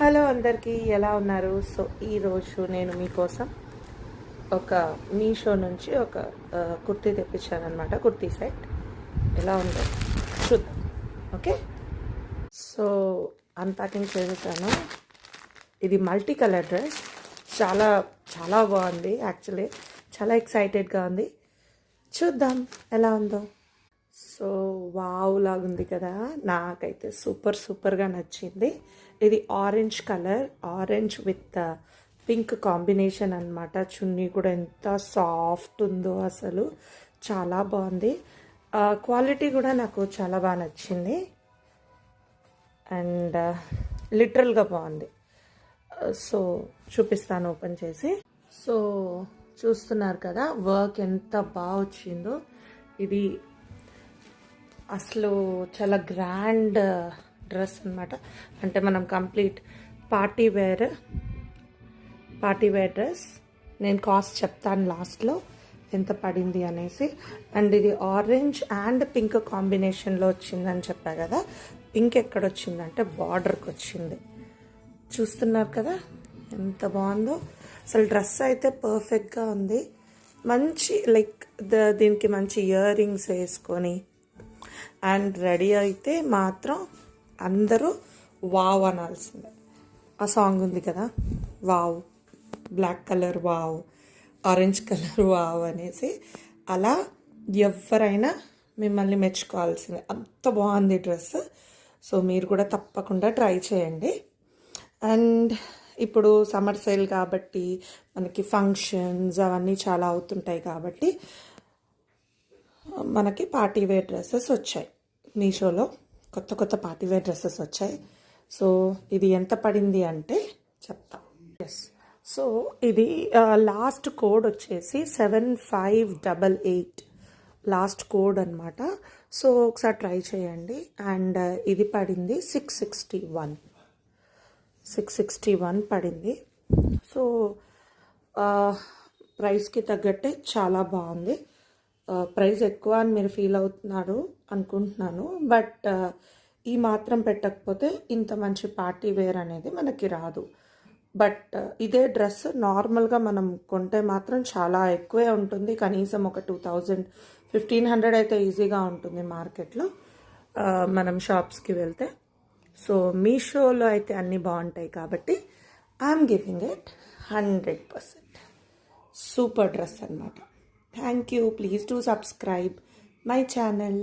Hello అందరికీ ఎలా ఉన్నారు? సో ఈరోజు నేను మీకోసం ఒక మీషో నుంచి ఒక కుర్తీ తెప్పించానమాట. కుర్తీ సెట్ ఎలా ఉందో చూద్దాం. ఓకే, సో అన్ప్యాకింగ్ చేసేసాను. ఇది మల్టీ కలర్ డ్రెస్. చాలా చాలా బాగుంది. యాక్చువల్లీ చాలా ఎక్సైటెడ్గా ఉంది. చూద్దాం ఎలా ఉందో. సో వావ్ లాగుంది కదా, నాకైతే సూపర్గా నచ్చింది. ఇది orange colour, orange with pink combination అనమాట. చున్నీ కూడా ఎంత సాఫ్ట్ ఉందో, అసలు చాలా బాగుంది. క్వాలిటీ కూడా నాకు చాలా బాగా నచ్చింది అండ్ లిటరల్గా బాగుంది. సో చూపిస్తాను ఓపెన్ చేసి. సో చూస్తున్నారు కదా, వర్క్ ఎంత బాగా వచ్చిందో. ఇది అసలు చాలా గ్రాండ్ డ్రెస్ అనమాట. అంటే మనం కంప్లీట్ పార్టీ వేర్ డ్రెస్. నేను కాస్ట్ చెప్తాను లాస్ట్లో ఎంత పడింది అనేసి. అండ్ ఇది ఆరెంజ్ అండ్ పింక్ కాంబినేషన్లో వచ్చిందని చెప్పా కదా. పింక్ ఎక్కడ వచ్చిందంటే బార్డర్కి వచ్చింది. చూస్తున్నారు కదా ఎంత బాగుందో. అసలు డ్రెస్ అయితే పర్ఫెక్ట్గా ఉంది. మంచి లైక్ దీనికి మంచి ఇయర్ రింగ్స్ వేసుకొని అండ్ రెడీ అయితే మాత్రం అందరూ వావ్ అనాల్సిందే. ఆ సాంగ్ ఉంది కదా, wow, black colour wow, orange colour wow అనేసి. అలా ఎవరైనా మిమ్మల్ని మెచ్చుకోవాల్సిందే. అంత బాగుంది డ్రెస్. సో మీరు కూడా తప్పకుండా ట్రై చేయండి. అండ్ ఇప్పుడు సమ్మర్ సేల్ కాబట్టి మనకి ఫంక్షన్స్ అవన్నీ చాలా అవుతుంటాయి కాబట్టి మనకి పార్టీ వేర్ డ్రెస్సెస్ వచ్చాయి. మీషోలో కొత్త పార్టీ వేర్ డ్రెస్సెస్ వచ్చాయి. సో ఇది ఎంత పడింది అంటే చెప్తా. ఎస్, సో ఇది లాస్ట్ కోడ్ వచ్చేసి 7588 లాస్ట్ కోడ్ అనమాట. సో ఒకసారి ట్రై చేయండి. అండ్ ఇది పడింది 661 పడింది. సో ప్రైస్కి తగ్గట్టే చాలా బాగుంది. ప్రైస్ ఎక్కువ అని మీరు ఫీల్ అవుతున్నారు అనుకుంటున్నాను. బట్ ఈ మాత్రం పెట్టకపోతే ఇంత మంచి పార్టీ వేర్ అనేది మనకి రాదు. బట్ ఇదే డ్రెస్ నార్మల్గా మనం కొంటే మాత్రం చాలా ఎక్కువే ఉంటుంది. కనీసం ఒక 2000-1500 అయితే ఈజీగా ఉంటుంది మార్కెట్లో మనం షాప్స్కి వెళ్తే. సో మీషోలో అయితే అన్నీ బాగుంటాయి కాబట్టి I'm giving it 100%. Super dress అనమాట. Thank you. Please do subscribe my channel.